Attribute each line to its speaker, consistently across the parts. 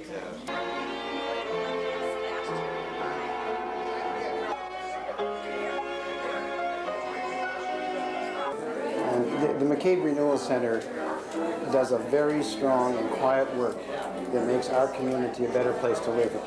Speaker 1: The McCabe Renewal Center does a very strong and quiet work that makes our community a better place to live.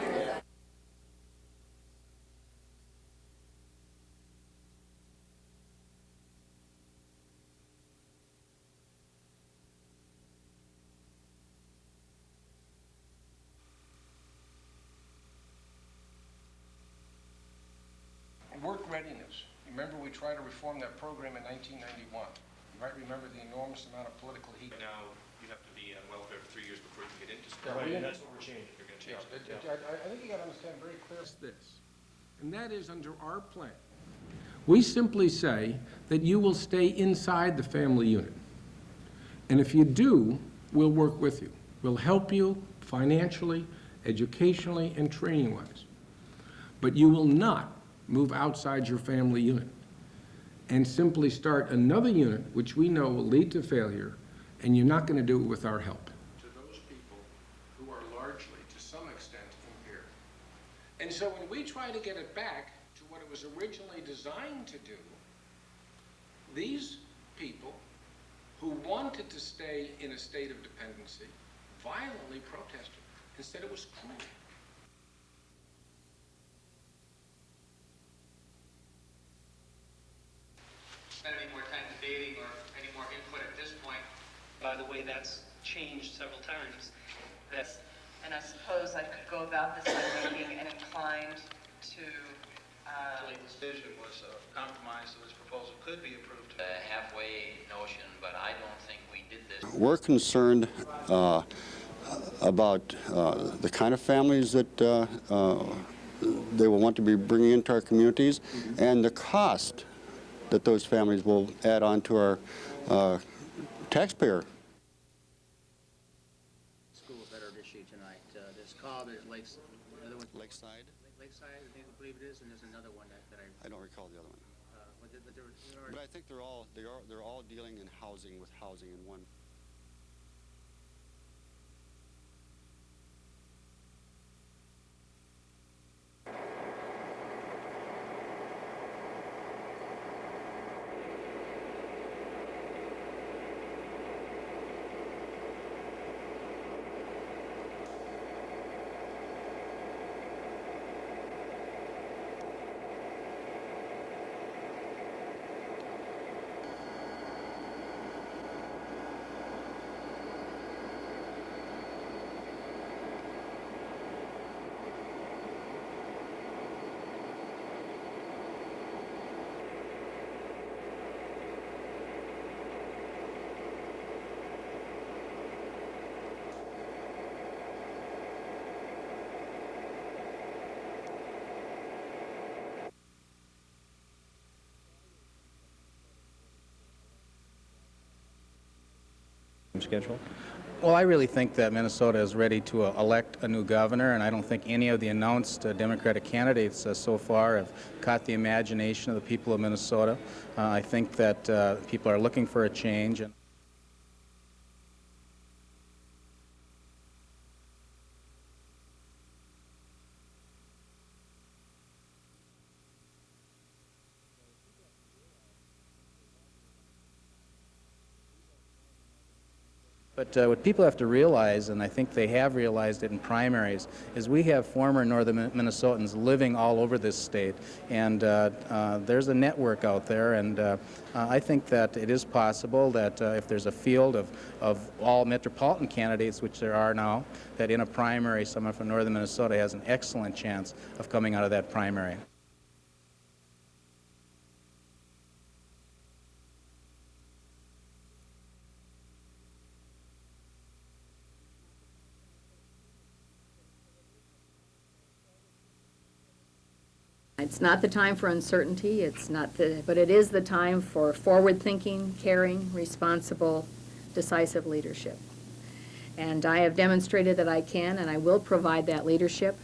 Speaker 2: Work readiness. Remember, we tried to reform that program in 1991. You might remember the enormous amount of political heat.
Speaker 3: Now, you have to be on welfare for 3 years before you can get into school.
Speaker 2: Right,
Speaker 3: and that's what we're changing. You're going to change it.
Speaker 2: I think you got to understand very clearly this, and that is under our plan. We simply say that you will stay inside the family unit. And if you do, we'll work with you. We'll help you financially, educationally, and training-wise. But you will not move outside your family unit and simply start another unit, which we know will lead to failure, and you're not going to do it with our help. To those people who are largely, to some extent, impaired. And so when we try to get it back to what it was originally designed to do, these people who wanted to stay in a state of dependency violently protested and said it was cruel.
Speaker 4: Spend any more time debating or any more input at this point. By the way, that's changed several times.
Speaker 5: And I suppose I could go about this by making an inclined to...
Speaker 4: The decision was a compromise, so this proposal could be approved.
Speaker 6: A halfway notion, but I don't think we did this.
Speaker 7: We're concerned about the kind of families that they will want to be bringing into our communities, and the cost that those families will add on to our taxpayer.
Speaker 8: School better issue tonight. There's Cobb, there's Lakeside.
Speaker 7: Lakeside?
Speaker 8: Lakeside, I think I believe it is, and there's another one that
Speaker 7: I don't recall the other one. But I think they're all dealing in housing with housing in one.
Speaker 9: Schedule?
Speaker 8: Well, I really think that Minnesota is ready to elect a new governor, and I don't think any of the announced Democratic candidates so far have caught the imagination of the people of Minnesota. I think that people are looking for a change. But what people have to realize, and I think they have realized it in primaries, is we have former northern Minnesotans living all over this state, and there's a network out there, and I think that it is possible that if there's a field of all metropolitan candidates, which there are now, that in a primary someone from northern Minnesota has an excellent chance of coming out of that primary.
Speaker 10: It's not the time for uncertainty, but it is the time for forward-thinking, caring, responsible, decisive leadership. And I have demonstrated that I can and I will provide that leadership,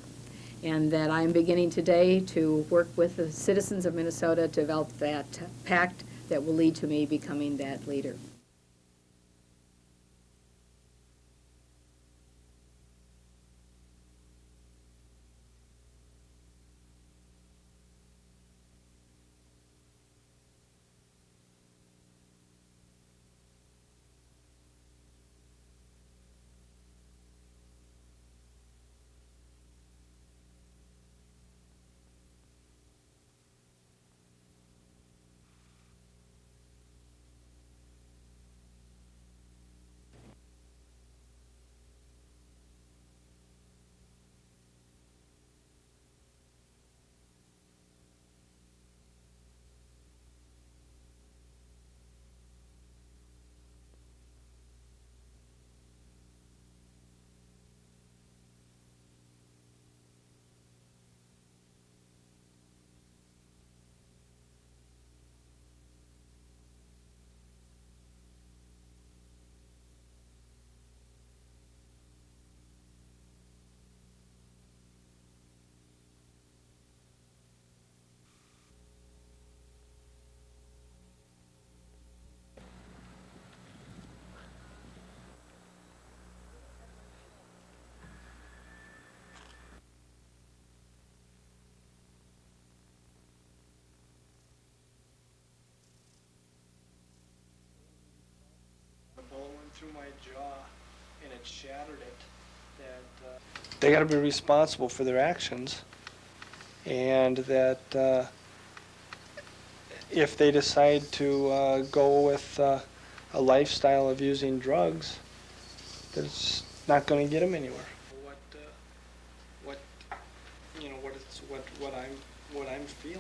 Speaker 10: and that I am beginning today to work with the citizens of Minnesota to develop that pact that will lead to me becoming that leader.
Speaker 9: through my jaw and it shattered it. That they got to be responsible for their actions, and that if they decide to go with a lifestyle of using drugs, that's not going to get them anywhere. What I'm feeling.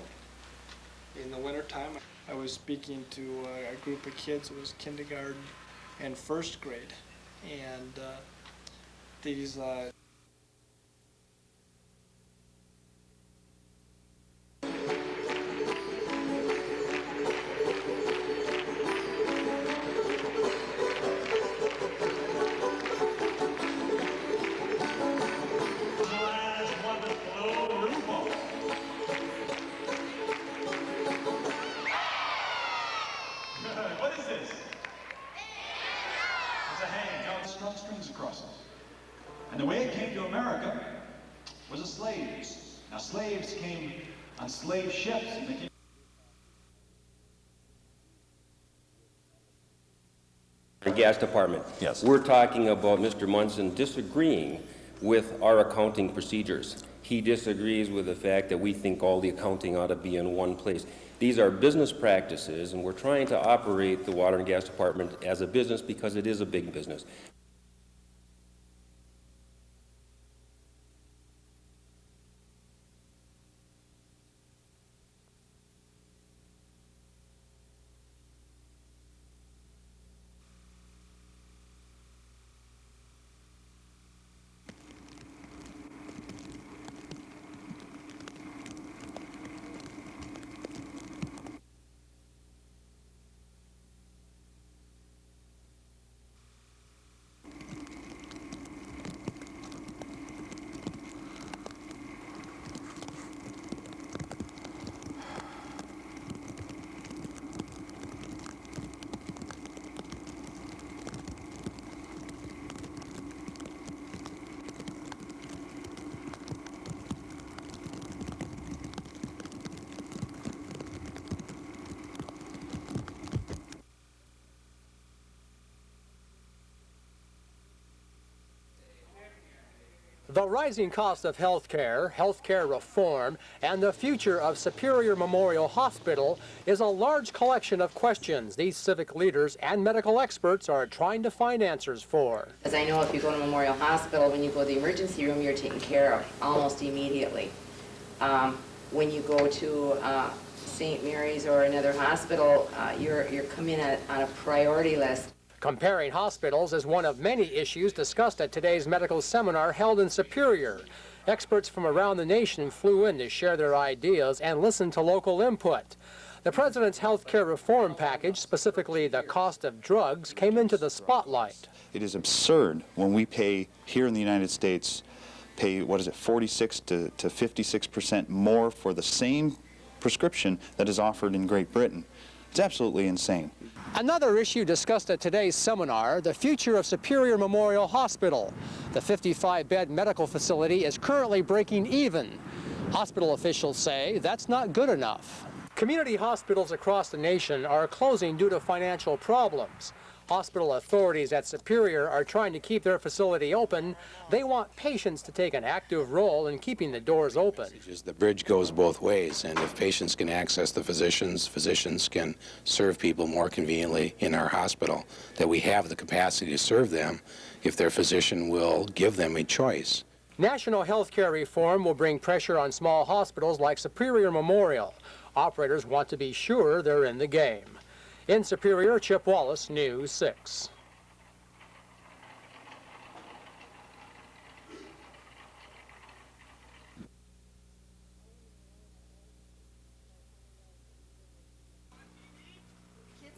Speaker 9: In the wintertime, I was speaking to a group of kids. It was kindergarten and first grade, and these
Speaker 11: strings across it. And the way it came to America was as slaves. Now slaves came on slave ships. And they came
Speaker 12: Gas department.
Speaker 11: Yes.
Speaker 12: We're talking about Mr. Munson disagreeing with our accounting procedures. He disagrees with the fact that we think all the accounting ought to be in one place. These are business practices, and we're trying to operate the water and gas department as a business because it is a big business.
Speaker 13: The rising cost of healthcare, healthcare reform, and the future of Superior Memorial Hospital is a large collection of questions these civic leaders and medical experts are trying to find answers for.
Speaker 14: As I know, if you go to Memorial Hospital, when you go to the emergency room, you're taken care of almost immediately. When you go to St. Mary's or another hospital, you're come in on a priority list.
Speaker 13: Comparing hospitals is one of many issues discussed at today's medical seminar held in Superior. Experts from around the nation flew in to share their ideas and listen to local input. The president's health care reform package, specifically the cost of drugs, came into the spotlight.
Speaker 15: It is absurd when we pay here in the United States, pay, 46 to 56% more for the same prescription that is offered in Great Britain. It's absolutely insane.
Speaker 13: Another issue discussed at today's seminar, the future of Superior Memorial Hospital. The 55-bed medical facility is currently breaking even. Hospital officials say that's not good enough. Community hospitals across the nation are closing due to financial problems. Hospital authorities at Superior are trying to keep their facility open. They want patients to take an active role in keeping the doors open.
Speaker 16: The bridge goes both ways, and if patients can access the physicians, physicians can serve people more conveniently in our hospital, that we have the capacity to serve them if their physician will give them a choice.
Speaker 13: National health care reform will bring pressure on small hospitals like Superior Memorial. Operators want to be sure they're in the game. In Superior, Chip Wallace, News 6.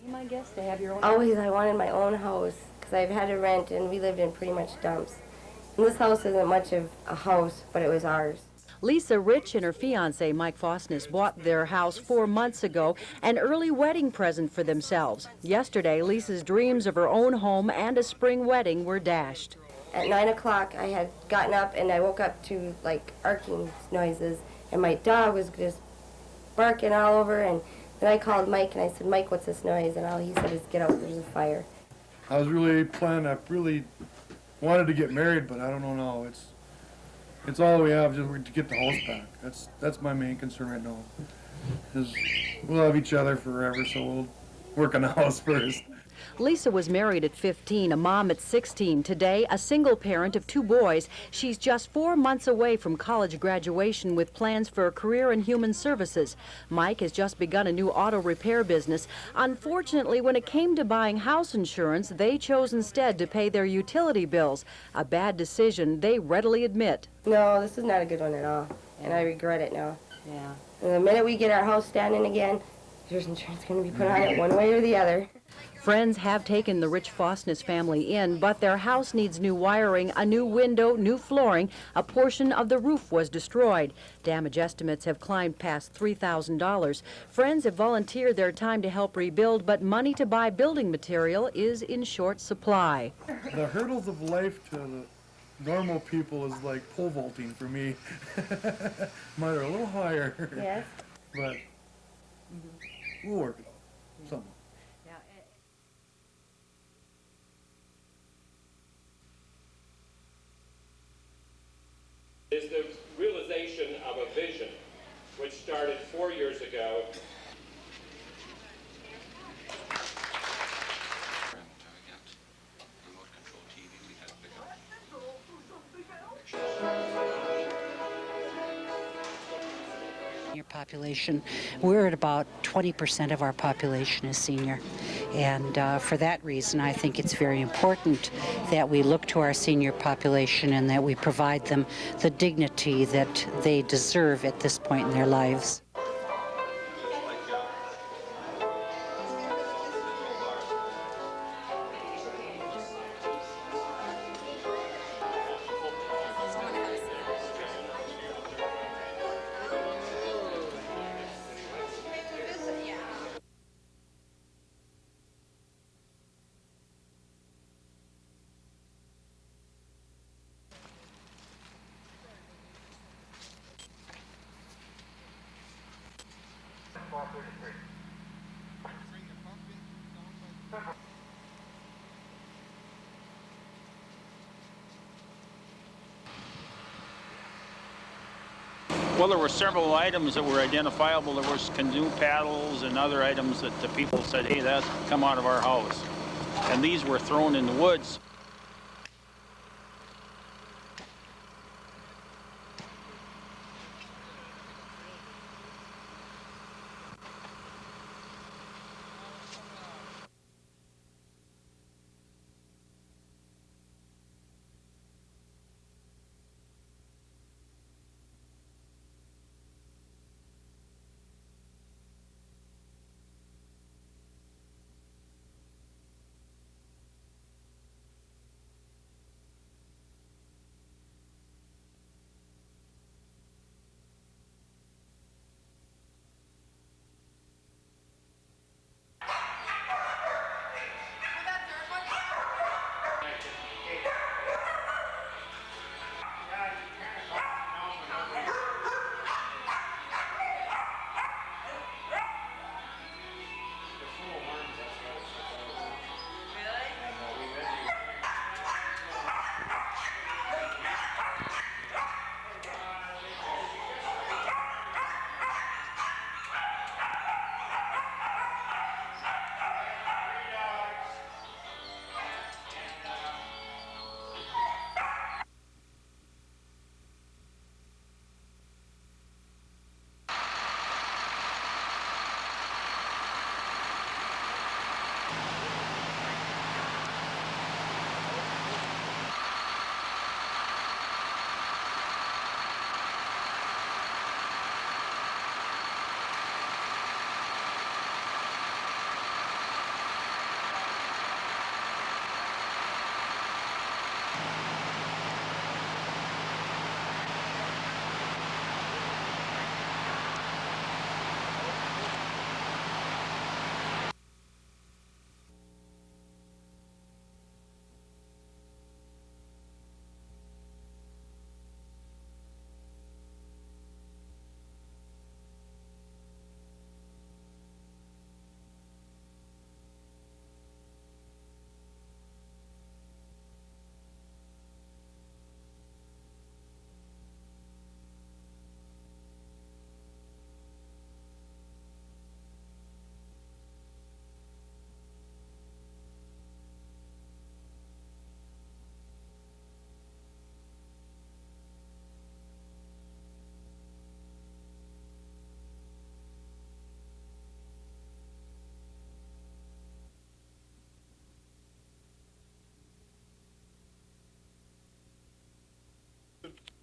Speaker 17: You my guest to have your own. Always, I wanted my own house because I've had to rent, and we lived in pretty much dumps. And this house isn't much of a house, but it was ours.
Speaker 18: Lisa Rich and her fiancé, Mike Fosness, bought their house 4 months ago, an early wedding present for themselves. Yesterday, Lisa's dreams of her own home and a spring wedding were dashed.
Speaker 17: At 9 o'clock, I had gotten up, and I woke up to, like, arcing noises, and my dog was just barking all over, and then I called Mike, and I said, Mike, what's this noise? And all he said is, get out, there's a fire.
Speaker 19: I was really planning, I really wanted to get married, but I don't know now. It's all we have just to get the house back. That's my main concern right now. Is we'll have each other forever, so we'll work on the house first.
Speaker 18: Lisa was married at 15, a mom at 16. Today, a single parent of 2 boys. She's just 4 months away from college graduation with plans for a career in human services. Mike has just begun a new auto repair business. Unfortunately, when it came to buying house insurance, they chose instead to pay their utility bills. A bad decision, they readily admit.
Speaker 17: No, this is not a good one at all, and I regret it now.
Speaker 18: Yeah.
Speaker 17: And the minute we get our house standing again, there's insurance going to be put on it one way or the other.
Speaker 18: Friends have taken the Rich Fosness family in, but their house needs new wiring, a new window, new flooring. A portion of the roof was destroyed. Damage estimates have climbed past $3,000. Friends have volunteered their time to help rebuild, but money to buy building material is in short supply.
Speaker 19: The hurdles of life to the normal people is like pole vaulting for me. Mine are a little higher.
Speaker 17: Yes.
Speaker 19: But we'll work it out somehow.
Speaker 2: Is the realization of a vision which started 4 years ago.
Speaker 20: Population. We're at about 20% of our population is senior, and for that reason I think it's very important that we look to our senior population and that we provide them the dignity that they deserve at this point in their lives.
Speaker 11: Well, there were several items that were identifiable. There was canoe paddles and other items that the people said, hey, that's come out of our house. And these were thrown in the woods.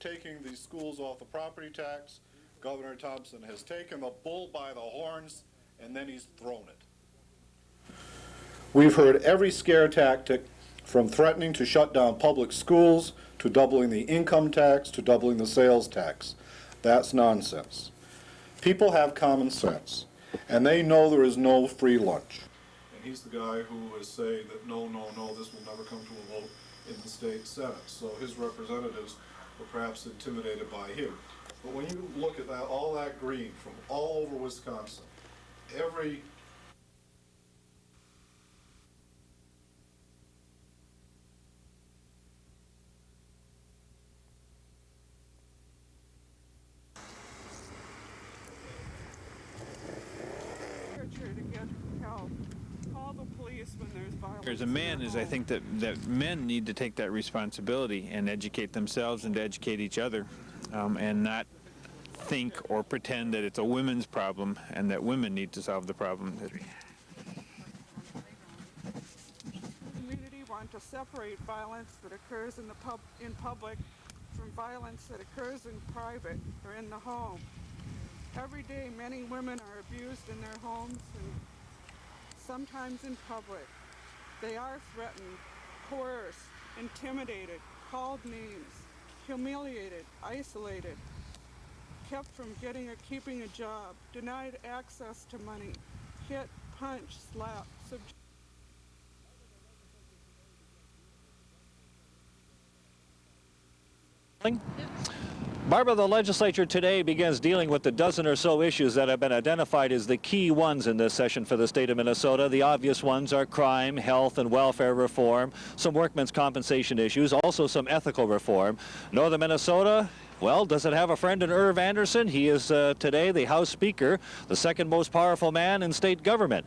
Speaker 21: taking these schools off the property tax. Governor Thompson has taken the bull by the horns, and then he's thrown it. We've heard every scare tactic, from threatening to shut down public schools, to doubling the income tax, to doubling the sales tax. That's nonsense. People have common sense, and they know there is no free lunch. And he's the guy who is saying that no, this will never come to a vote in the state Senate. So his representatives were perhaps intimidated by him. But when you look at that, all that green from all over Wisconsin, every
Speaker 22: As a man is, I think that men need to take that responsibility and educate themselves and to educate each other, and not think or pretend that it's a women's problem and that women need to solve the problem.
Speaker 23: Community want to separate violence that occurs in public from violence that occurs in private or in the home. Every day, many women are abused in their homes and sometimes in public. They are threatened, coerced, intimidated, called names, humiliated, isolated, kept from getting or keeping a job, denied access to money, hit, punched, slapped,
Speaker 24: Barbara, the legislature today begins dealing with the dozen or so issues that have been identified as the key ones in this session for the state of Minnesota. The obvious ones are crime, health, and welfare reform, some workmen's compensation issues, also some ethical reform. Northern Minnesota, well, does it have a friend in Irv Anderson? He is today the House Speaker, the second most powerful man in state government.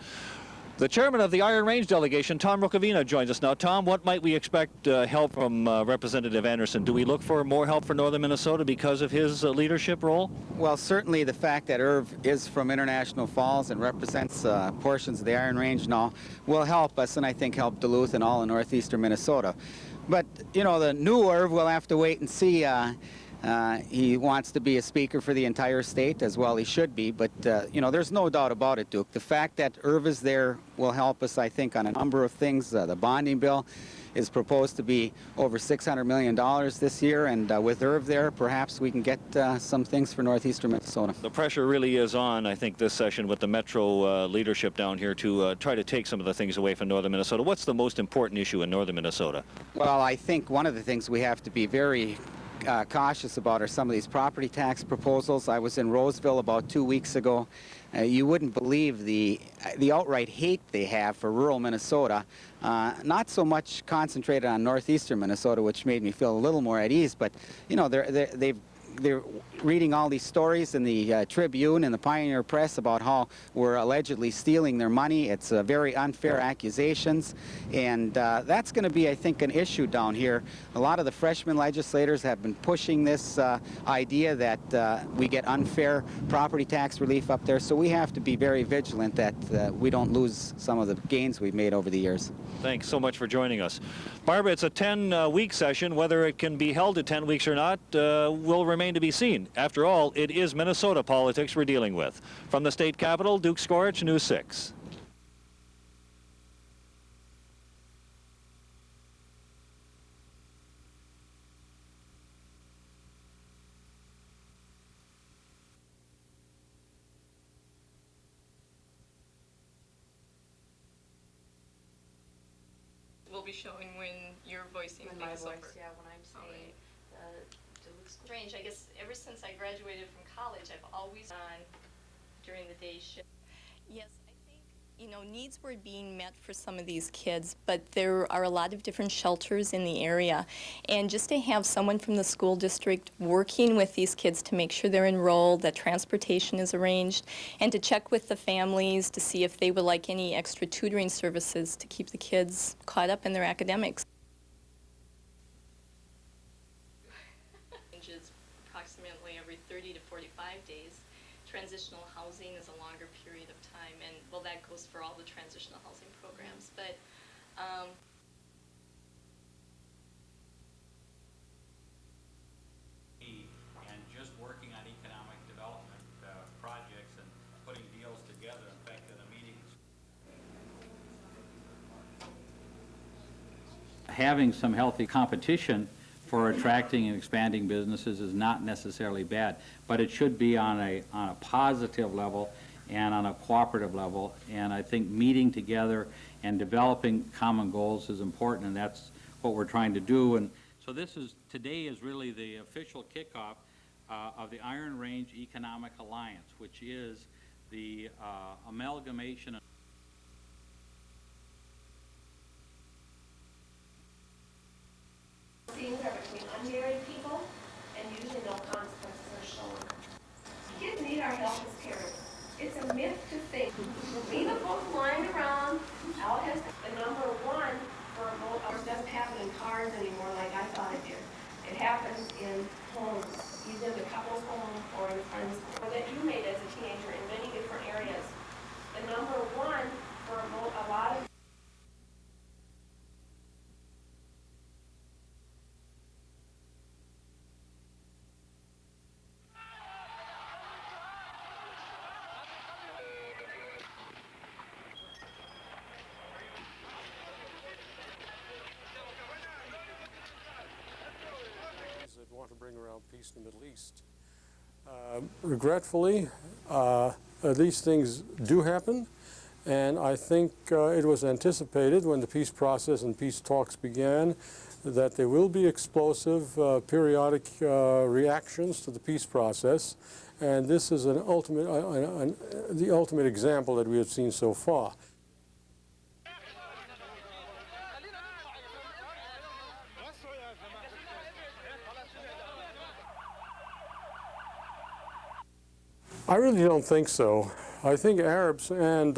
Speaker 24: The chairman of the Iron Range delegation, Tom Rukavina, joins us now. Tom, what might we expect help from Representative Anderson? Do we look for more help for Northern Minnesota because of his leadership role?
Speaker 25: Well, certainly the fact that Irv is from International Falls and represents portions of the Iron Range now will help us, and I think help Duluth and all in northeastern Minnesota. But, you know, the new Irv will have to wait and see. He wants to be a speaker for the entire state, as well he should be, but you know, there's no doubt about it, Duke. The fact that Irv is there will help us, I think, on a number of things. The bonding bill is proposed to be over $600 million this year, and with Irv there, perhaps we can get some things for northeastern Minnesota.
Speaker 24: The pressure really is on, I think, this session with the Metro leadership down here to try to take some of the things away from Northern Minnesota. What's the most important issue in Northern Minnesota?
Speaker 25: Well, I think one of the things we have to be very cautious about are some of these property tax proposals. I was in Roseville about 2 weeks ago. You wouldn't believe the outright hate they have for rural Minnesota. Not so much concentrated on northeastern Minnesota, which made me feel a little more at ease, but you know, they're reading all these stories in the Tribune and the Pioneer Press about how we're allegedly stealing their money. It's very unfair accusations, and that's going to be, I think, an issue down here. A lot of the freshman legislators have been pushing this idea that we get unfair property tax relief up there, so we have to be very vigilant that we don't lose some of the gains we've made over the years.
Speaker 24: Thanks so much for joining us. Barbara, it's a 10-week session. Whether it can be held at 10 weeks or not will remain to be seen. After all, it is Minnesota politics we're dealing with. From the state capitol, Duke Skorich, News 6.
Speaker 26: Will be showing when you're voicing
Speaker 5: When
Speaker 26: things
Speaker 5: my
Speaker 26: over.
Speaker 5: voice, yeah, when I'm saying, Duluth's strange. I guess ever since I graduated from college, I've always on during the day shift.
Speaker 26: Yes, I think, you know, needs were being met for some of these kids, but there are a lot of different shelters in the area. And just to have someone from the school district working with these kids to make sure they're enrolled, that transportation is arranged, and to check with the families to see if they would like any extra tutoring services to keep the kids caught up in their academics. Changes approximately every 30 to 45 days. Transitional housing is a longer period of time, and well, that goes for all the transitional housing programs. But
Speaker 24: having some healthy competition for attracting and expanding businesses is not necessarily bad, but it should be on a positive level and on a cooperative level. And I think meeting together and developing common goals is important, and that's what we're trying to do. And so today is really the official kickoff of the Iron Range Economic Alliance, which is the amalgamation of
Speaker 1: Scenes are between unmarried people, and usually no consequences are shown. Kids need our help as parents. It's a myth to think we the folks lying around, Al has the number one for a vote, or it doesn't happen in cars anymore like I thought it did. It happens in homes, either the couple's home or in friends' home, that you made as a teenager in many different areas. The number one for a vote, a lot of
Speaker 3: that want to bring around peace in the Middle East. Regretfully, these things do happen, and I think it was anticipated when the peace process and peace talks began that there will be explosive periodic reactions to the peace process, and this is the ultimate example that we have seen so far. I really don't think so. I think Arabs and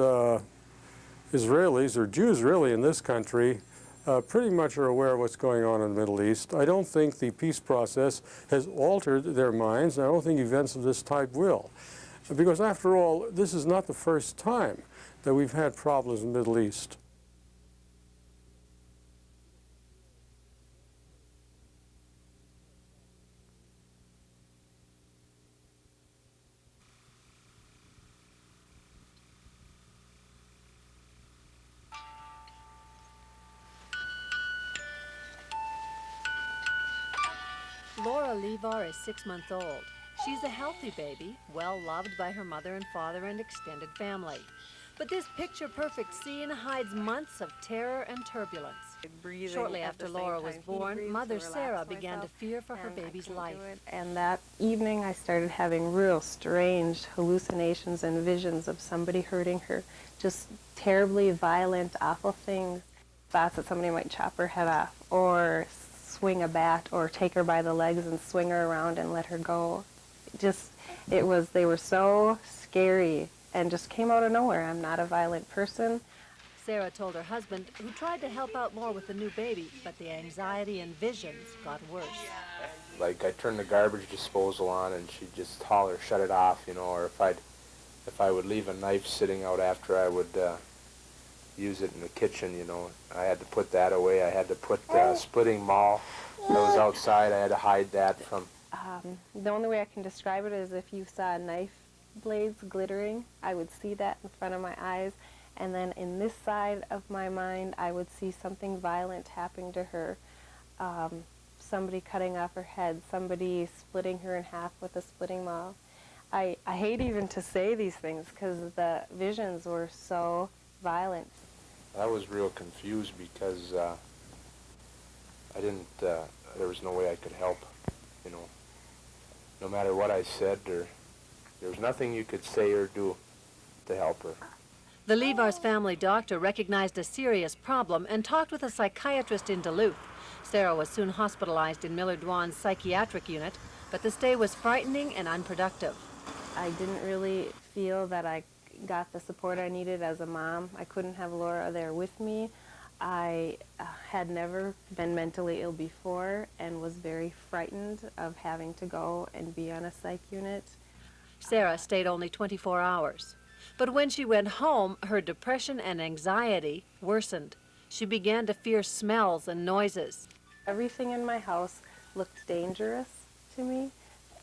Speaker 3: Israelis, or Jews really in this country, pretty much are aware of what's going on in the Middle East. I don't think the peace process has altered their minds, and I don't think events of this type will. Because after all, this is not the first time that we've had problems in the Middle East.
Speaker 4: Laura Levar is 6 months old. She's a healthy baby, well loved by her mother and father and extended family. But this picture-perfect scene hides months of terror and turbulence. Shortly after Laura was born, Mother Sarah began to fear for her baby's life.
Speaker 6: And that evening I started having real strange hallucinations and visions of somebody hurting her. Just terribly violent, awful things. Thoughts that somebody might chop her head off or swing a bat or take her by the legs and swing her around and let her go. They were so scary and just came out of nowhere. I'm not a violent person.
Speaker 4: Sarah told her husband, who tried to help out more with the new baby, but the anxiety and visions got worse.
Speaker 7: Like I turned the garbage disposal on and she'd just holler, shut it off, you know, or if I would leave a knife sitting out after I would use it in the kitchen, you know, I had to put that away. I had to put the splitting maul that was outside. I had to hide that from.
Speaker 6: The only way I can describe it is if you saw knife blades glittering, I would see that in front of my eyes, and then in this side of my mind, I would see something violent happening to her. Somebody cutting off her head, somebody splitting her in half with a splitting maul. I hate even to say these things because the visions were so violent.
Speaker 7: I was real confused because I didn't, there was no way I could help, you know. No matter what I said, there was nothing you could say or do to help her.
Speaker 4: The Levar's family doctor recognized a serious problem and talked with a psychiatrist in Duluth. Sarah was soon hospitalized in Miller Dwan's psychiatric unit, but the stay was frightening and unproductive.
Speaker 6: I didn't really feel that I got the support I needed as a mom. I couldn't have Laura there with me. I had never been mentally ill before and was very frightened of having to go and be on a psych unit.
Speaker 4: Sarah stayed only 24 hours. But when she went home, her depression and anxiety worsened. She began to fear smells and noises.
Speaker 6: Everything in my house looked dangerous to me.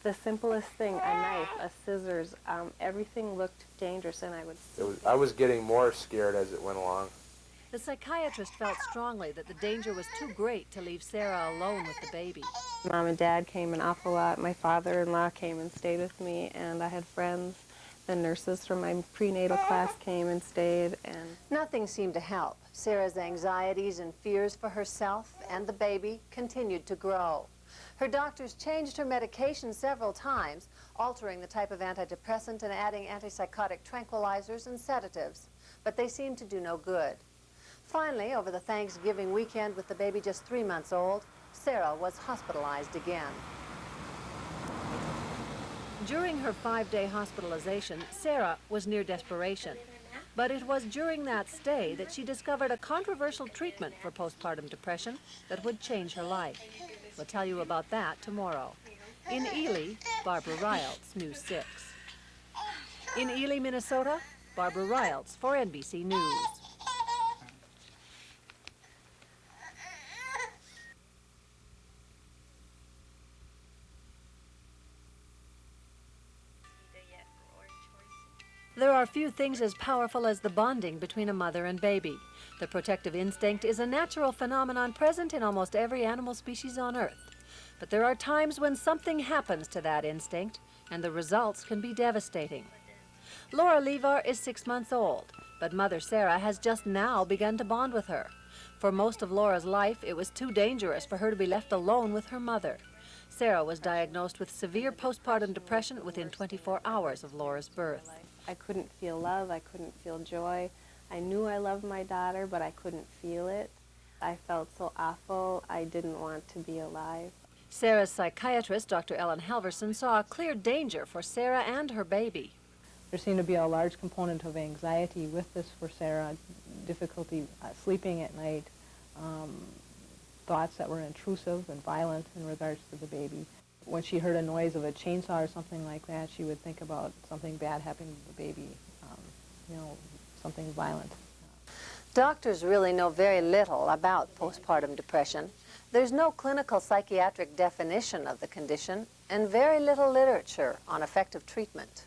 Speaker 6: The simplest thing, a knife, a scissors, everything looked dangerous, and
Speaker 7: I was getting more scared as it went along.
Speaker 4: The psychiatrist felt strongly that the danger was too great to leave Sarah alone with the baby.
Speaker 6: Mom and Dad came an awful lot. My father-in-law came and stayed with me, and I had friends. The nurses from my prenatal class came and stayed, and
Speaker 4: nothing seemed to help. Sarah's anxieties and fears for herself and the baby continued to grow. Her doctors changed her medication several times, altering the type of antidepressant and adding antipsychotic tranquilizers and sedatives, but they seemed to do no good. Finally, over the Thanksgiving weekend with the baby just 3 months old, Sarah was hospitalized again. During her 5-day hospitalization, Sarah was near desperation. But it was during that stay that she discovered a controversial treatment for postpartum depression that would change her life. We'll tell you about that tomorrow. In Ely, Barbara Riles, News 6. In Ely, Minnesota, Barbara Riles for NBC News. There are few things as powerful as the bonding between a mother and baby. The protective instinct is a natural phenomenon present in almost every animal species on Earth. But there are times when something happens to that instinct, and the results can be devastating. Laura Levar is 6 months old, but Mother Sarah has just now begun to bond with her. For most of Laura's life, it was too dangerous for her to be left alone with her mother. Sarah was diagnosed with severe postpartum depression within 24 hours of Laura's birth.
Speaker 6: I couldn't feel love, I couldn't feel joy. I knew I loved my daughter, but I couldn't feel it. I felt so awful, I didn't want to be alive.
Speaker 4: Sarah's psychiatrist, Dr. Ellen Halverson, saw a clear danger for Sarah and her baby.
Speaker 8: There seemed to be a large component of anxiety with this for Sarah, difficulty sleeping at night, thoughts that were intrusive and violent in regards to the baby. When she heard a noise of a chainsaw or something like that, she would think about something bad happening to the baby, something violent.
Speaker 4: Doctors really know very little about postpartum depression. There's no clinical psychiatric definition of the condition and very little literature on effective treatment.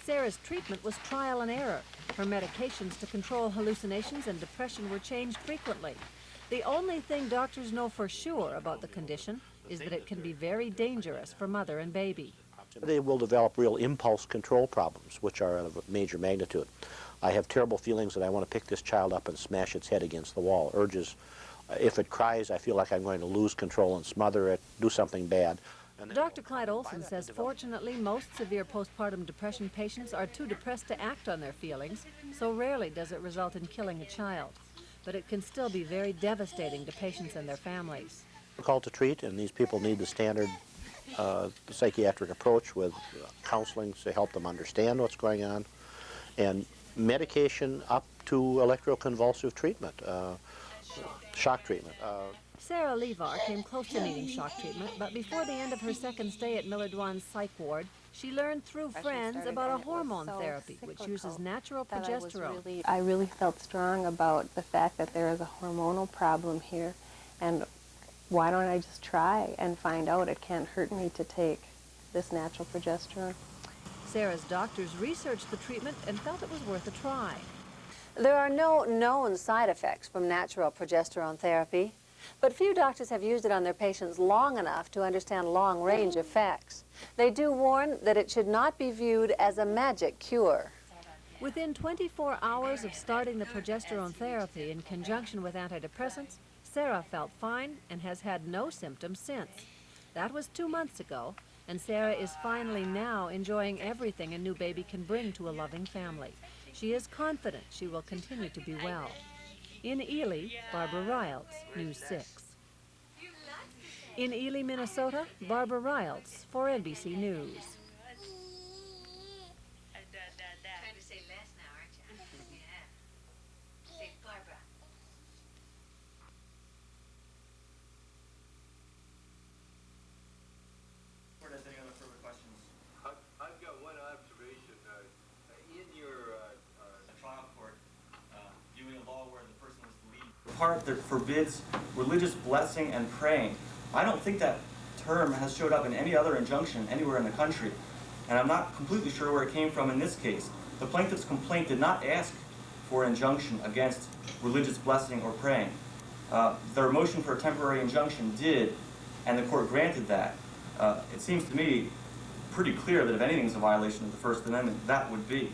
Speaker 4: Sarah's treatment was trial and error. Her medications to control hallucinations and depression were changed frequently. The only thing doctors know for sure about the condition is that it can be very dangerous for mother and baby.
Speaker 9: They will develop real impulse control problems, which are of a major magnitude. I have terrible feelings that I want to pick this child up and smash its head against the wall. Urges, if it cries, I feel like I'm going to lose control and smother it, do something bad.
Speaker 4: Dr. Clyde Olson says fortunately most severe postpartum depression patients are too depressed to act on their feelings, so rarely does it result in killing a child. But it can still be very devastating to patients and their families.
Speaker 9: Difficult to treat, and these people need the standard psychiatric approach with counseling to help them understand what's going on, and medication up to electroconvulsive treatment, shock treatment.
Speaker 4: Sarah Levar came close to needing shock treatment, but before the end of her second stay at Millard Wan's psych ward, she learned through friends about a hormone therapy which uses natural progesterone.
Speaker 6: I really felt strong about the fact that there is a hormonal problem here, and why don't I just try and find out? It can't hurt me to take this natural progesterone.
Speaker 4: Sarah's doctors researched the treatment and felt it was worth a try. There are no known side effects from natural progesterone therapy, but few doctors have used it on their patients long enough to understand long-range effects. They do warn that it should not be viewed as a magic cure. Within 24 hours of starting the progesterone therapy in conjunction with antidepressants, Sarah felt fine and has had no symptoms since. That was 2 months ago, and Sarah is finally now enjoying everything a new baby can bring to a loving family. She is confident she will continue to be well. In Ely, Barbara Riles, News 6. In Ely, Minnesota, Barbara Riles for NBC News.
Speaker 10: Part that forbids religious blessing and praying. I don't think that term has showed up in any other injunction anywhere in the country, and I'm not completely sure where it came from in this case. The plaintiff's complaint did not ask for an injunction against religious blessing or praying. Their motion for a temporary injunction did, and the court granted that. It seems to me pretty clear that if anything is a violation of the First Amendment, that would be.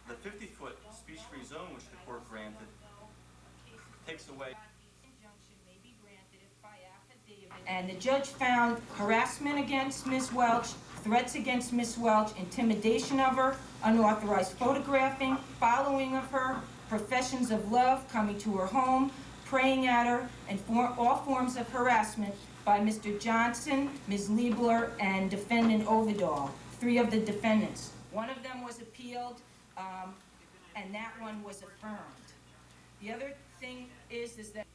Speaker 10: The 50-foot speech-free zone which the court granted takes away.
Speaker 12: And the judge found harassment against Ms. Welch, threats against Ms. Welch, intimidation of her, unauthorized photographing, following of her, professions of love, coming to her home, praying at her, and all forms of harassment by Mr. Johnson, Ms. Liebler, and defendant Overdahl, 3 of the defendants. One of them was appealed, and that one was affirmed. The other thing is that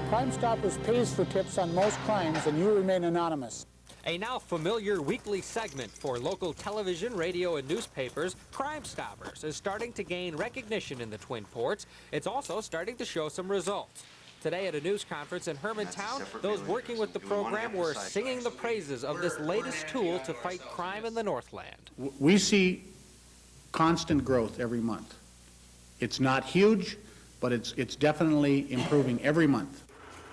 Speaker 13: Crime Stoppers pays for tips on most crimes, and you remain anonymous.
Speaker 14: A now familiar weekly segment for local television, radio, and newspapers, Crime Stoppers is starting to gain recognition in the Twin Ports. It's also starting to show some results. Today at a news conference in Hermantown, those working with the program were singing the praises of this latest tool to fight crime in the Northland.
Speaker 13: We see constant growth every month. It's not huge, but it's definitely improving every month.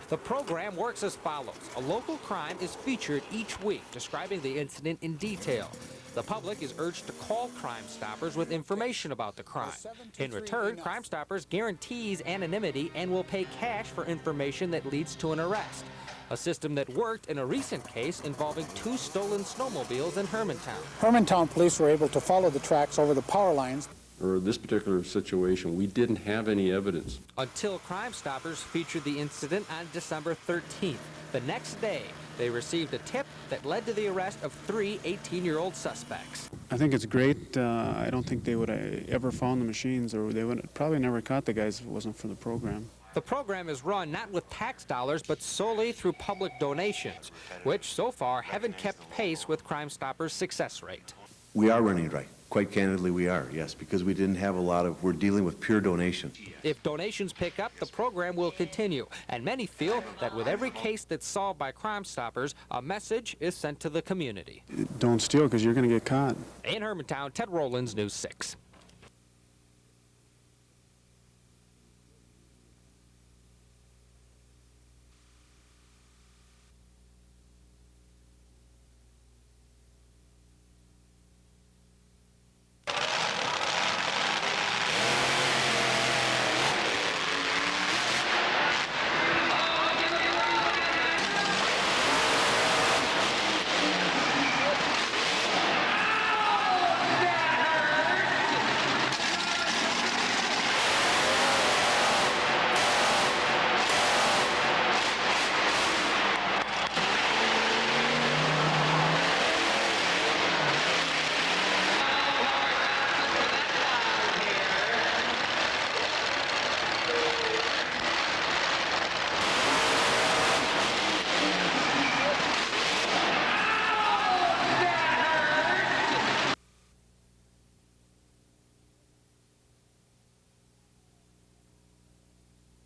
Speaker 14: The program works as follows. A local crime is featured each week, describing the incident in detail. The public is urged to call Crime Stoppers with information about the crime. In return, Crime Stoppers guarantees anonymity and will pay cash for information that leads to an arrest. A system that worked in a recent case involving 2 stolen snowmobiles in Hermantown.
Speaker 13: Hermantown police were able to follow the tracks over the power lines.
Speaker 15: For this particular situation, we didn't have any evidence.
Speaker 14: Until Crime Stoppers featured the incident on December 13th. The next day, they received a tip that led to the arrest of 3 18-year-old suspects.
Speaker 16: I think it's great. I don't think they would have ever found the machines, or they would probably never caught the guys if it wasn't for the program.
Speaker 14: The program is run not with tax dollars, but solely through public donations, which so far haven't kept pace with Crime Stoppers' success rate.
Speaker 18: We are running it right. Quite candidly, we are, yes, because we didn't have a lot of, we're dealing with pure donation.
Speaker 14: If donations pick up, the program will continue, and many feel that with every case that's solved by Crime Stoppers, a message is sent to the community.
Speaker 16: Don't steal, because you're going to get caught.
Speaker 14: In Hermantown, Ted Rowlands, News 6.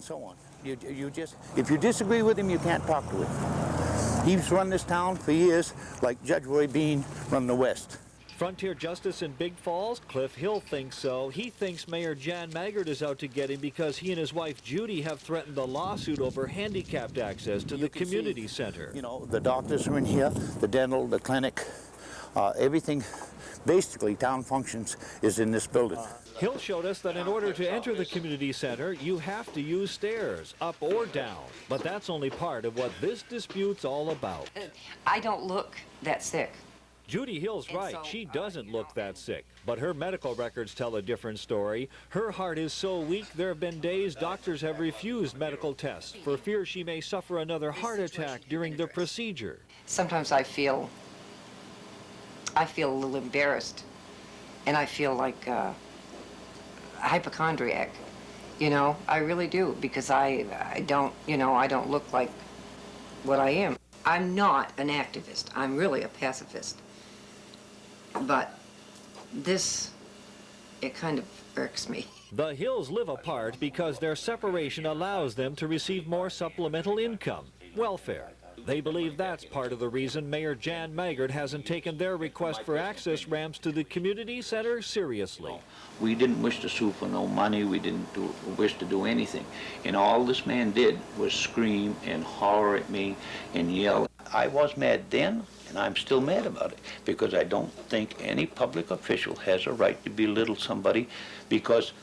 Speaker 27: So on. You just, if you disagree with him, you can't talk to him. He's run this town for years, like Judge Roy Bean run the West.
Speaker 24: Frontier Justice in Big Falls, Cliff Hill thinks so. He thinks Mayor Jan Maggart is out to get him because he and his wife Judy have threatened a lawsuit over handicapped access to the community center.
Speaker 27: You know, the doctors are in here, the dental, the clinic, everything, basically town functions is in this building.
Speaker 24: Hill showed us that in order to enter the community center, you have to use stairs, up or down. But that's only part of what this dispute's all about.
Speaker 28: I don't look that sick.
Speaker 24: Judy Hill's right. She doesn't look that sick, but her medical records tell a different story. Her heart is so weak, there have been days doctors have refused medical tests for fear she may suffer another heart attack during the procedure.
Speaker 2: Sometimes I feel a little embarrassed, and I feel like a hypochondriac. You know, I really do, because I don't look like what I am. I'm not an activist. I'm really a pacifist. But this, it kind of irks me.
Speaker 24: The Hills live apart because their separation allows them to receive more supplemental income, welfare. They believe that's part of the reason Mayor Jan Maggart hasn't taken their request for access ramps to the community center seriously.
Speaker 11: We didn't wish to sue for no money. We didn't wish to do anything. And all this man did was scream and holler at me and yell. I was mad then, and I'm still mad about it, because I don't think any public official has a right to belittle somebody because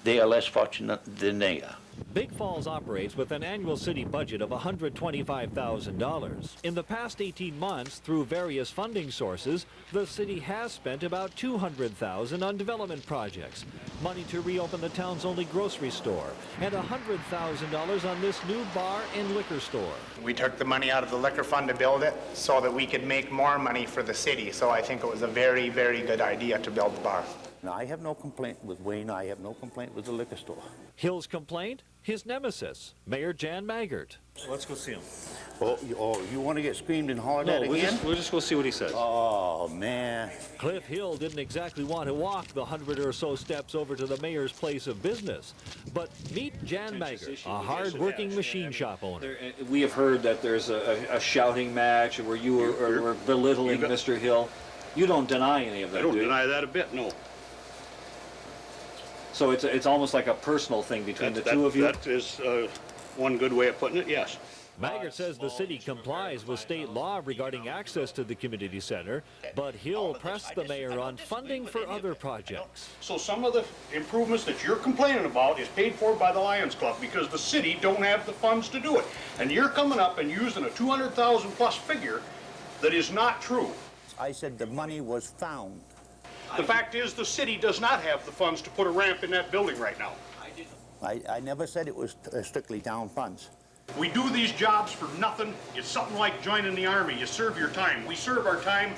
Speaker 11: they are less fortunate than they are.
Speaker 24: Big Falls operates with an annual city budget of $125,000. In the past 18 months, through various funding sources, the city has spent about $200,000 on development projects, money to reopen the town's only grocery store, and $100,000 on this new bar and liquor store.
Speaker 17: We took the money out of the liquor fund to build it so that we could make more money for the city. So I think it was a very, very good idea to build the bar.
Speaker 11: Now, I have no complaint with Wayne. I have no complaint with the liquor store.
Speaker 24: Hill's complaint? His nemesis, Mayor Jan Maggart.
Speaker 11: Let's go see him. Oh, you want to get screamed and hollered at again?
Speaker 24: We'll just go see what he says.
Speaker 11: Oh, man.
Speaker 24: Cliff Hill didn't exactly want to walk the 100 or so steps over to the mayor's place of business. But meet Jan Maggart, a hard-working machine shop owner. We have heard that there's a shouting match where you were belittling Mr. Hill. You don't deny any of that, do you?
Speaker 19: I don't deny that a bit, no.
Speaker 24: So it's almost like a personal thing between the two of you?
Speaker 19: That is one good way of putting it, yes.
Speaker 24: Maggart says the city complies with state law regarding access to the community center, but Hill pressed the mayor on funding for other projects.
Speaker 19: So some of the improvements that you're complaining about is paid for by the Lions Club because the city don't have the funds to do it. And you're coming up and using a 200,000 plus figure that is not true.
Speaker 27: I said the money was found.
Speaker 19: The fact is the city does not have the funds to put a ramp in that building right now.
Speaker 27: I never said it was strictly town funds.
Speaker 19: We do these jobs for nothing. It's something like joining the Army. You serve your time. We serve our time.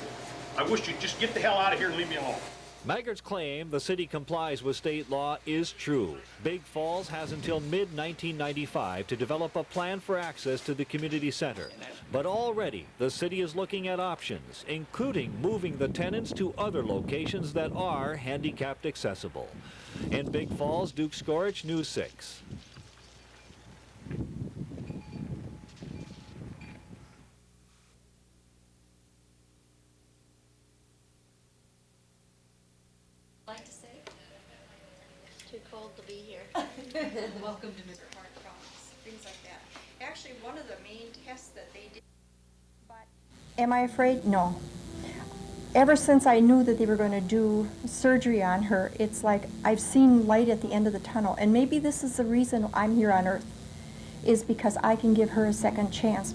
Speaker 19: I wish you'd just get the hell out of here and leave me alone.
Speaker 24: Maggart's claim the city complies with state law is true. Big Falls has until mid-1995 to develop a plan for access to the community center. But already, the city is looking at options, including moving the tenants to other locations that are handicapped accessible. In Big Falls, Duke Skorich, News 6.
Speaker 5: Like to say? It's too cold to be here.
Speaker 20: Welcome to Mr. Hard Cross, things like that. Actually, one of the main tests that they did.
Speaker 21: Am I afraid? No. Ever since I knew that they were going to do surgery on her, it's like I've seen light at the end of the tunnel. And maybe this is the reason I'm here on Earth, is because I can give her a second chance.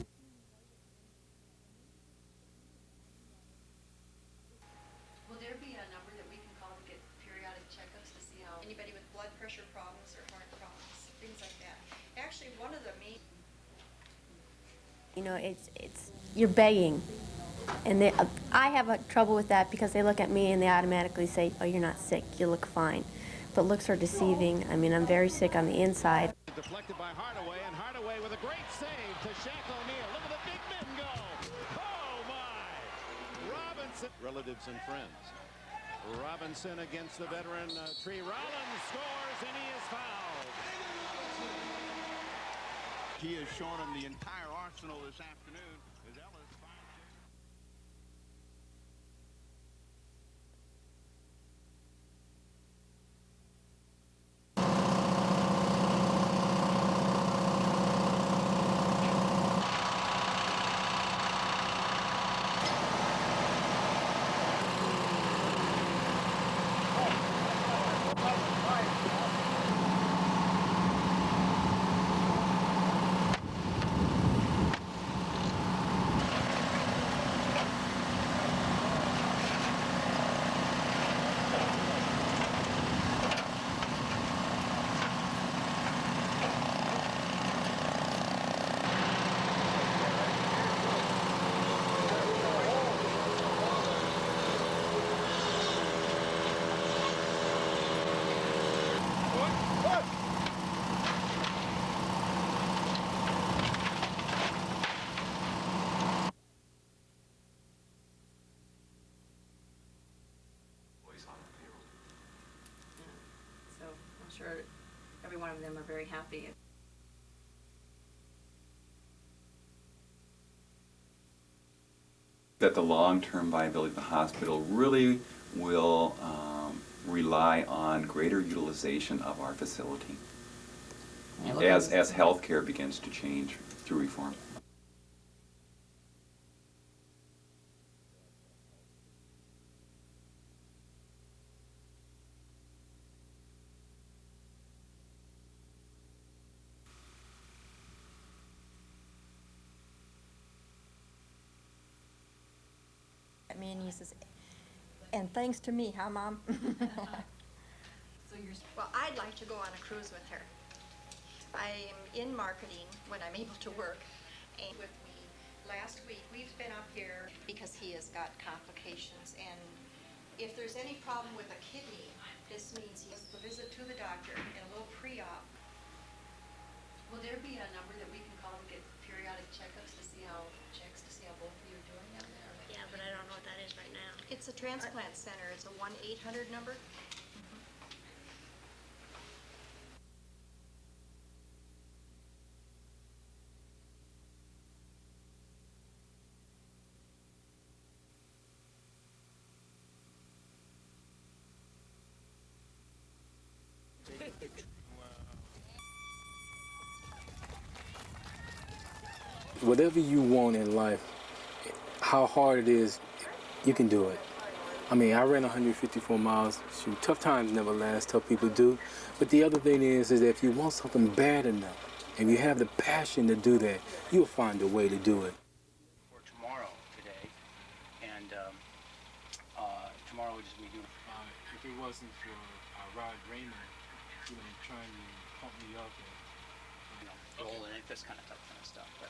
Speaker 20: Will there be a number that we can call to get periodic checkups to see how anybody with blood pressure problems or heart problems, things like that? Actually, one of the main...
Speaker 22: You know, it's you're begging. And I have trouble with that because they look at me and they automatically say, oh, you're not sick, you look fine. But looks are deceiving. I mean, I'm very sick on the inside.
Speaker 28: Deflected by Hardaway, and Hardaway with a great save to Shaq O'Neal. Look at the big men go. Oh, my. Robinson. Relatives and friends. Robinson against the veteran Tree. Rollins scores, and he is fouled.
Speaker 27: He has shown him the entire arsenal this afternoon. As Ellis
Speaker 20: every one of them are very happy.
Speaker 1: That the long-term viability of the hospital really will rely on greater utilization of our facility as healthcare begins to change through reform.
Speaker 21: I mean, he says, and thanks to me, huh, Mom?
Speaker 20: Well, I'd like to go on a cruise with her. I am in marketing when I'm able to work. And with me last week, we've been up here because he has got complications. And if there's any problem with a kidney, this means he has to visit to the doctor and a little pre-op.
Speaker 5: Will there be a number that we can call to get periodic checkups to see how both of you are doing out there?
Speaker 22: Yeah, but I don't know what that is right now.
Speaker 20: It's a transplant center. It's a 1-800 number.
Speaker 3: Whatever you want in life, how hard it is, you can do it. I mean, I ran 154 miles. Shoot, tough times never last, tough people do. But the other thing is that if you want something bad enough, and you have the passion to do that, you'll find a way to do it.
Speaker 7: For tomorrow today, and tomorrow we'll just be doing.
Speaker 16: If it wasn't for Rod Raymond, trying to pump me up and
Speaker 7: goal and this kind of stuff. But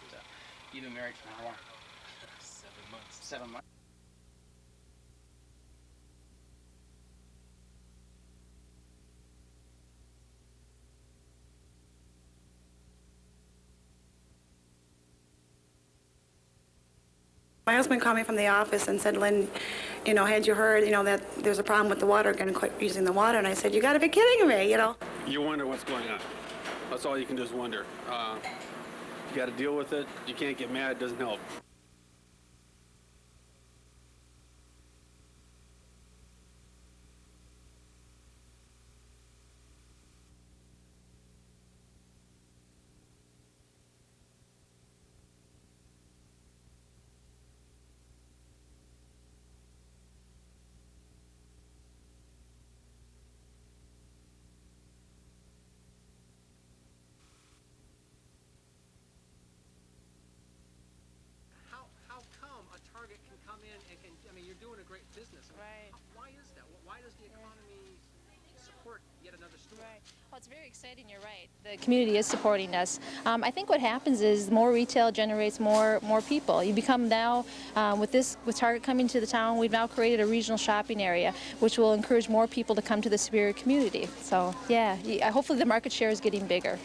Speaker 7: you've been married for how long?
Speaker 16: 7 months.
Speaker 7: 7 months.
Speaker 8: My husband called me from the office and said, Lynn, had you heard, that there's a problem with the water, going to quit using the water? And I said, you got to be kidding me,
Speaker 15: You wonder what's going on. That's all you can do is wonder. You got to deal with it. You can't get mad. It doesn't help.
Speaker 14: How come a Target can come in and you're doing a great business. Right. Why is that? Why does the economy support yet another store?
Speaker 9: Right. Well, it's very exciting, you're right. The community is supporting us. I think what happens is more retail generates more people. You become now, with Target coming to the town, we've now created a regional shopping area, which will encourage more people to come to the Superior community. So, yeah, hopefully the market share is getting bigger.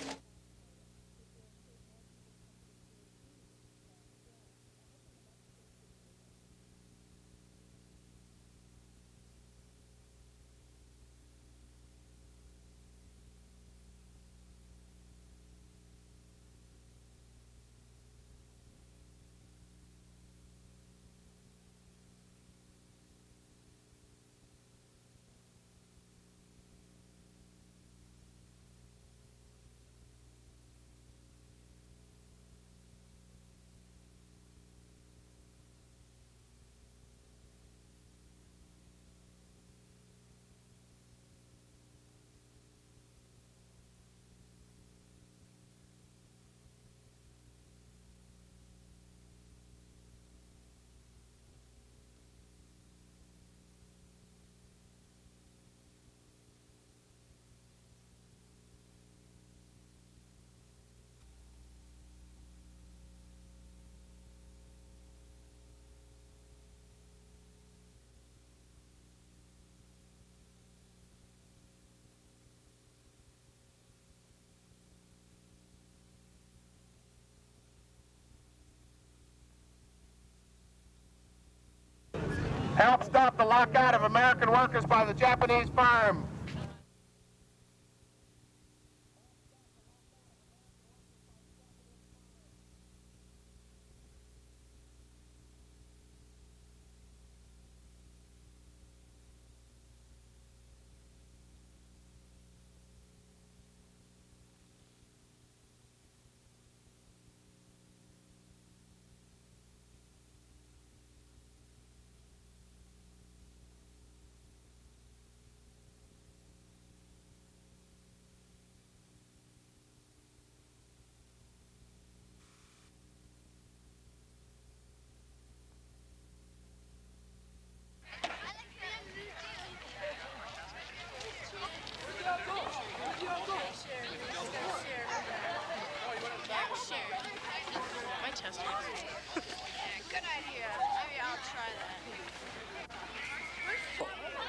Speaker 23: Help stop the lockout of American workers by the Japanese firm.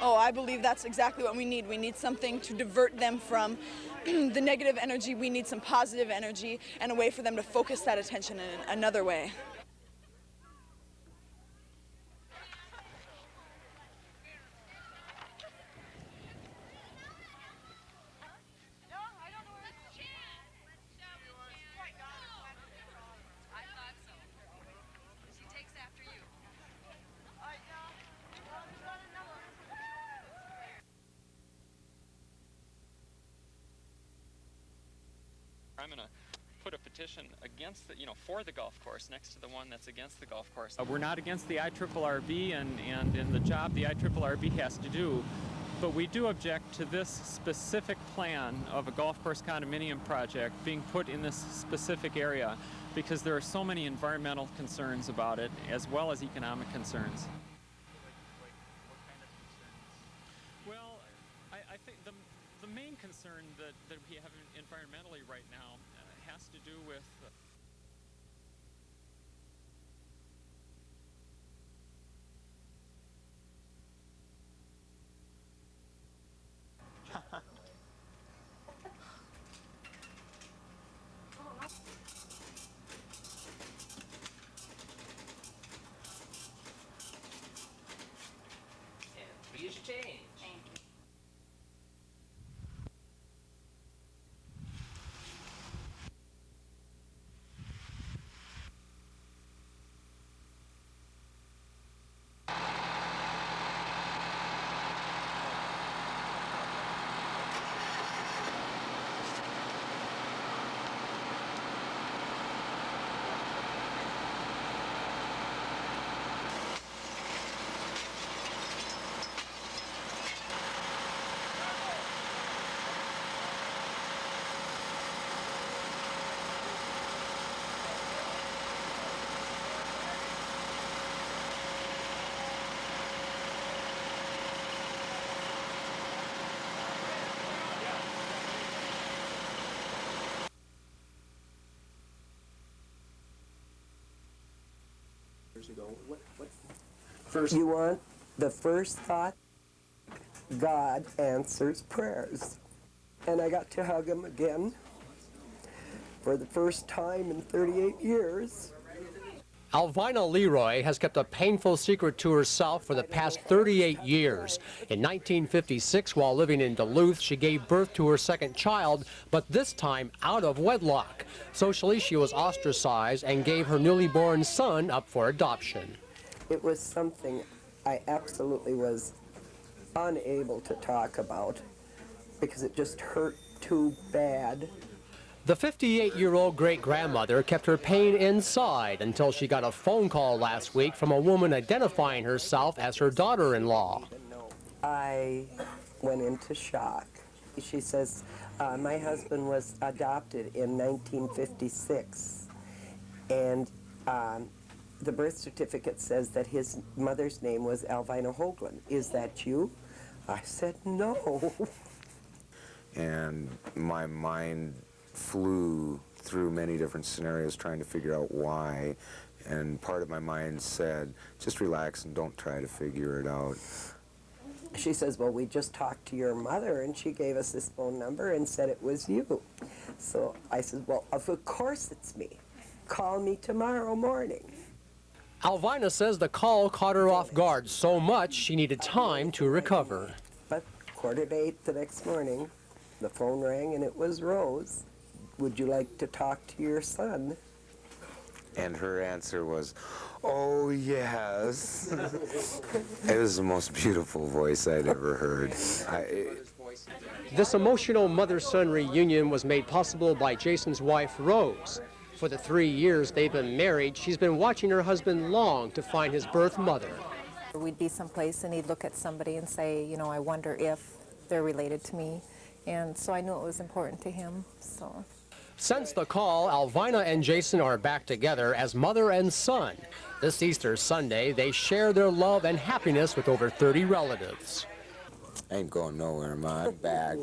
Speaker 4: Oh, I believe that's exactly what we need. We need something to divert them from the negative energy. We need some positive energy and a way for them to focus that attention in another way.
Speaker 6: I'm going to put a petition against the, for the golf course next to the one that's against the golf course.
Speaker 10: We're not against the IRRB and in the job the IRRB has to do, but we do object to this specific plan of a golf course condominium project being put in this specific area because there are so many environmental concerns about it as well as economic concerns. Well, I think the main concern that we have environmentally right now has to do with
Speaker 7: Here's your change.
Speaker 12: First, you want the first thought? God answers prayers. And I got to hug him again for the first time in 38 years.
Speaker 13: Alvina Leroy has kept a painful secret to herself for the past 38 years. In 1956, while living in Duluth, she gave birth to her second child, but this time out of wedlock. Socially, she was ostracized and gave her newly born son up for adoption.
Speaker 12: It was something I absolutely was unable to talk about because it just hurt too bad.
Speaker 13: The 58-year-old great-grandmother kept her pain inside until she got a phone call last week from a woman identifying herself as her daughter-in-law.
Speaker 12: I went into shock. She says, my husband was adopted in 1956, and the birth certificate says that his mother's name was Alvina Hoagland. Is that you? I said, no.
Speaker 18: And my mind flew through many different scenarios trying to figure out why, and part of my mind said, just relax and don't try to figure it out.
Speaker 12: She says, well, we just talked to your mother, and she gave us this phone number and said it was you. So I said, well, of course it's me. Call me tomorrow morning.
Speaker 13: Alvina says the call caught her off guard so much she needed time to recover.
Speaker 12: But 7:45 the next morning, the phone rang and it was Rose. Would you like to talk to your son?
Speaker 18: And her answer was, oh, yes. It was the most beautiful voice I'd ever heard.
Speaker 13: This emotional mother-son reunion was made possible by Jason's wife, Rose. For the 3 years they've been married, she's been watching her husband long to find his birth mother.
Speaker 25: We'd be someplace and he'd look at somebody and say, you know, I wonder if they're related to me. And so I knew it was important to him, so.
Speaker 13: Since the call, Alvina and Jason are back together as mother and son. This Easter Sunday, they share their love and happiness with over 30 relatives.
Speaker 18: I ain't going nowhere, Ma. I'm back.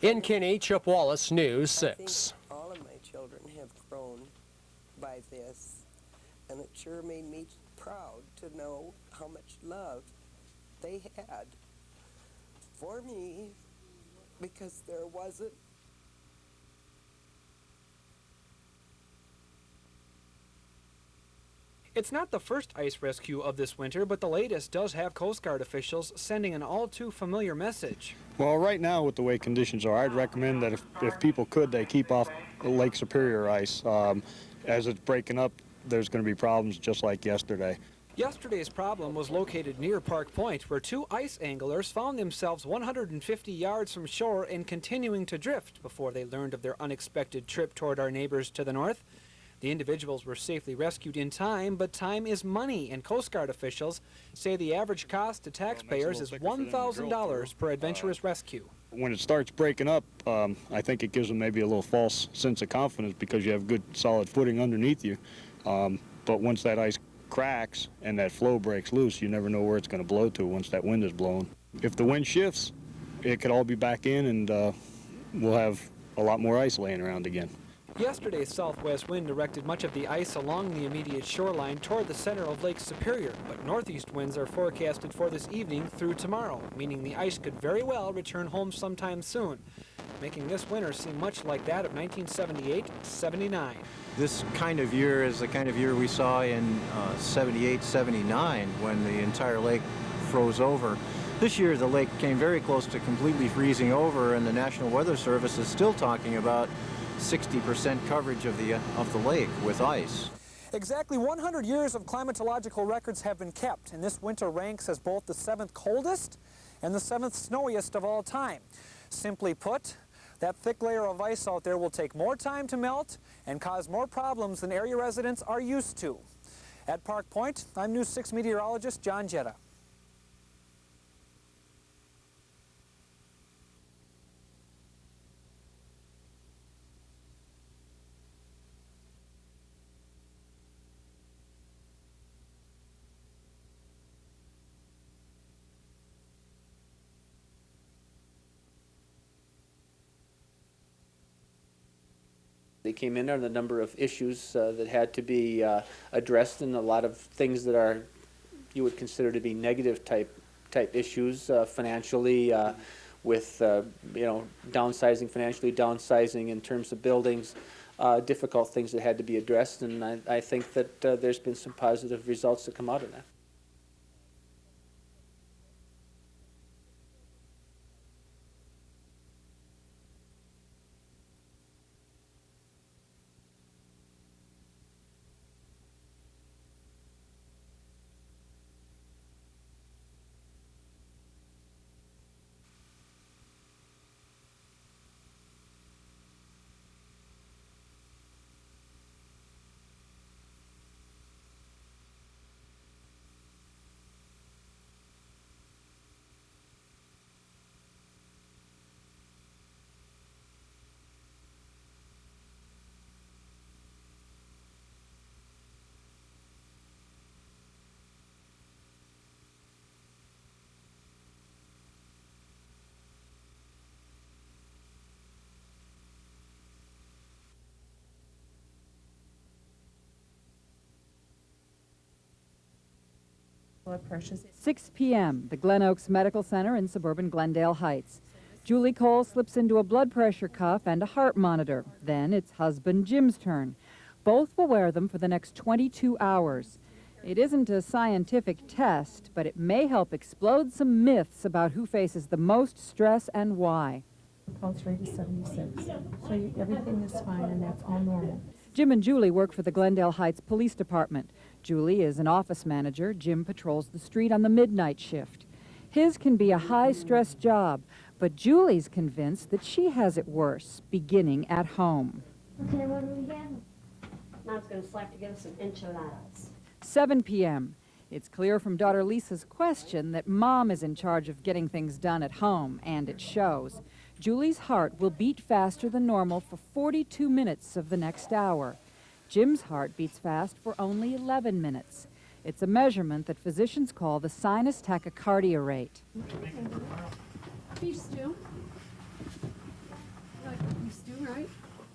Speaker 13: In Kinney, Chip Wallace, News 6.
Speaker 12: All of my children have grown by this, and it sure made me proud to know how much love they had for me, because there wasn't
Speaker 2: It's not the first ice rescue of this winter, but the latest does have Coast Guard officials sending an all-too-familiar message.
Speaker 11: Well, right now, with the way conditions are, I'd recommend that if people could, they keep off Lake Superior ice. As it's breaking up, there's going to be problems just like yesterday.
Speaker 2: Yesterday's problem was located near Park Point, where two ice anglers found themselves 150 yards from shore and continuing to drift before they learned of their unexpected trip toward our neighbors to the north. The individuals were safely rescued in time, but time is money, and Coast Guard officials say the average cost to taxpayers is $1,000 per adventurous rescue.
Speaker 11: When it starts breaking up, I think it gives them maybe a little false sense of confidence because you have good solid footing underneath you. But once that ice cracks and that flow breaks loose, you never know where it's going to blow to once that wind is blowing. If the wind shifts, it could all be back in, and we'll have a lot more ice laying around again.
Speaker 2: Yesterday's southwest wind directed much of the ice along the immediate shoreline toward the center of Lake Superior, but northeast winds are forecasted for this evening through tomorrow, meaning the ice could very well return home sometime soon, making this winter seem much like that of 1978-79.
Speaker 17: This kind of year is the kind of year we saw in 78, 79, when the entire lake froze over. This year, the lake came very close to completely freezing over, and the National Weather Service is still talking about 60% coverage of the lake with ice.
Speaker 2: Exactly 100 years of climatological records have been kept, and this winter ranks as both the 7th coldest and the 7th snowiest of all time. Simply put, that thick layer of ice out there will take more time to melt and cause more problems than area residents are used to. At Park Point, I'm News 6 meteorologist John Jetta.
Speaker 7: They came in on a number of issues that had to be addressed, and a lot of things that are you would consider to be negative type issues financially, with downsizing, financially downsizing in terms of buildings, difficult things that had to be addressed, and I think that there's been some positive results that come out of that.
Speaker 19: Blood pressures. 6 p.m., the Glen Oaks Medical Center in suburban Glendale Heights. Julie Cole slips into a blood pressure cuff and a heart monitor. Then it's husband Jim's turn. Both will wear them for the next 22 hours. It isn't a scientific test, but it may help explode some myths about who faces the most stress and why.
Speaker 21: Pulse rate is 76, so everything is fine and that's all normal.
Speaker 19: Jim and Julie work for the Glendale Heights Police Department. Julie is an office manager. Jim patrols the street on the midnight shift. His can be a high-stress job, but Julie's convinced that she has it worse, beginning at home.
Speaker 24: Okay, what do we have? Mom's going to slap together some enchiladas.
Speaker 19: 7 p.m. It's clear from daughter Lisa's question that Mom is in charge of getting things done at home, and it shows. Julie's heart will beat faster than normal for 42 minutes of the next hour. Jim's heart beats fast for only 11 minutes. It's a measurement that physicians call the sinus tachycardia rate.
Speaker 21: Beef stew. Like beef stew, right?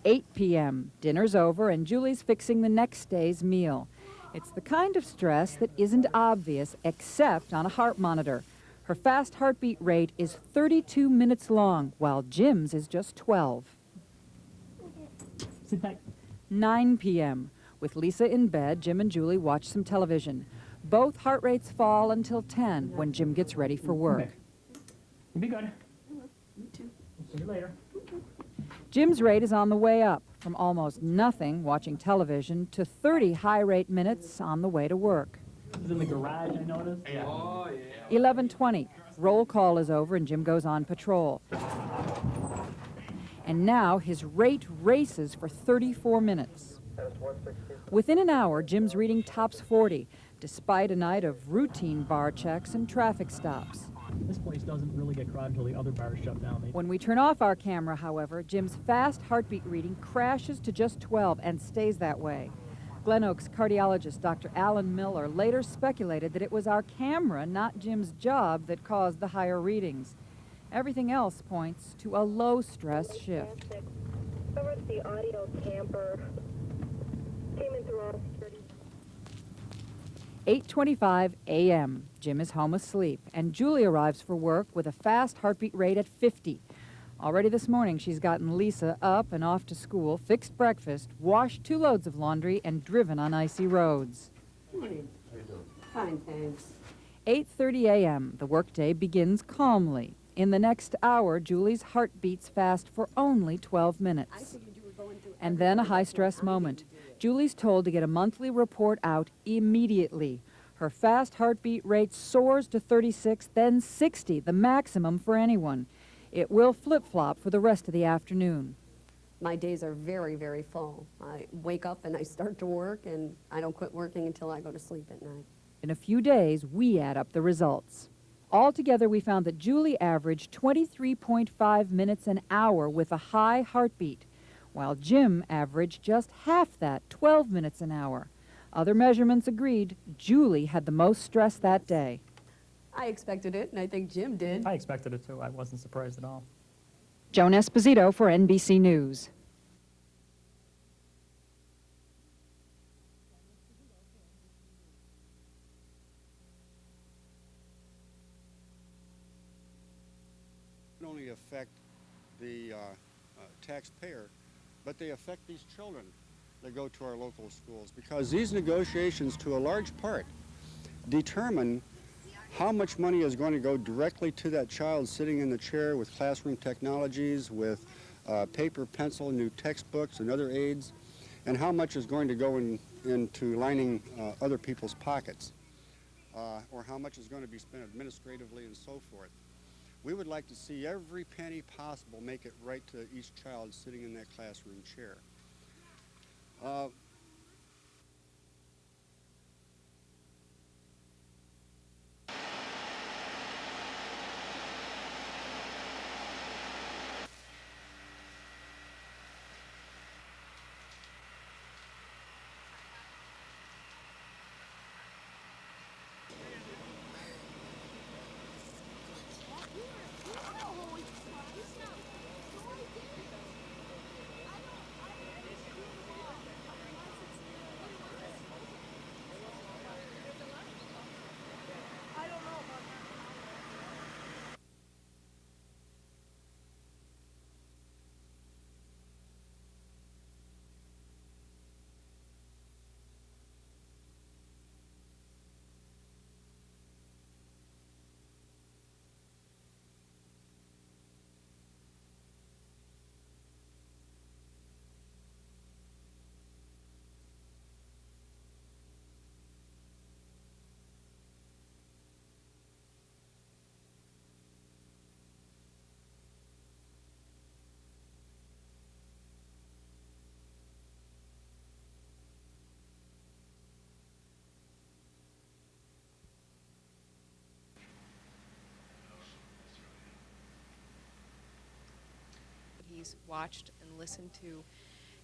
Speaker 19: 8 p.m. Dinner's over and Julie's fixing the next day's meal. It's the kind of stress that isn't obvious except on a heart monitor. Her fast heartbeat rate is 32 minutes long, while Jim's is just 12. 9 p.m. With Lisa in bed, Jim and Julie watch some television. Both heart rates fall until 10 when Jim gets ready for work.
Speaker 1: You'll be good. Me too. See you later.
Speaker 19: Jim's rate is on the way up, from almost nothing watching television to 30 high-rate minutes on the way to work.
Speaker 1: This is in the garage, I noticed. Yeah. Oh, yeah.
Speaker 19: 11:20. Roll call is over and Jim goes on patrol. And now his rate races for 34 minutes. Within an hour, Jim's reading tops 40, despite a night of routine bar checks and traffic stops.
Speaker 1: This place doesn't really get crowded until the other bars shut down.
Speaker 19: When we turn off our camera, however, Jim's fast heartbeat reading crashes to just 12 and stays that way. Glen Oaks cardiologist Dr. Alan Miller later speculated that it was our camera, not Jim's job, that caused the higher readings. Everything else points to a low-stress shift.
Speaker 3: Covered the audio tamper. Came in through all security.
Speaker 19: 8:25 a.m. Jim is home asleep, and Julie arrives for work with a fast heartbeat rate at 50. Already this morning, she's gotten Lisa up and off to school, fixed breakfast, washed 2 loads of laundry, and driven on icy roads.
Speaker 24: Morning. How you doing? Fine, thanks.
Speaker 19: 8:30 a.m. The workday begins calmly. In the next hour, Julie's heart beats fast for only 12 minutes. And then a high-stress moment. Julie's told to get a monthly report out immediately. Her fast heartbeat rate soars to 36, then 60, the maximum for anyone. It will flip-flop for the rest of the afternoon.
Speaker 24: My days are very, very full. I wake up and I start to work, and I don't quit working until I go to sleep at night.
Speaker 19: In a few days, we add up the results. Altogether, we found that Julie averaged 23.5 minutes an hour with a high heartbeat, while Jim averaged just half that, 12 minutes an hour. Other measurements agreed Julie had the most stress that day.
Speaker 24: I expected it, and I think Jim did.
Speaker 1: I expected it too. I wasn't surprised at all.
Speaker 19: Joan Esposito for NBC News.
Speaker 5: Not only affect the taxpayer, but they affect these children that go to our local schools, because these negotiations, to a large part, determine how much money is going to go directly to that child sitting in the chair with classroom technologies, with paper, pencil, new textbooks, and other aids, and how much is going to go into lining other people's pockets, or how much is going to be spent administratively and so forth. We would like to see every penny possible make it right to each child sitting in that classroom chair.
Speaker 20: He's watched and listened to.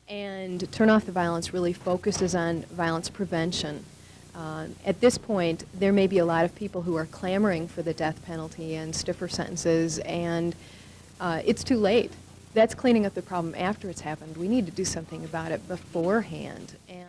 Speaker 20: And Turn Off the Violence really focuses on violence prevention. At this point, there may be a lot of people who are clamoring for the death penalty and stiffer sentences, and it's too late. That's cleaning up the problem after it's happened. We need to do something about it beforehand. And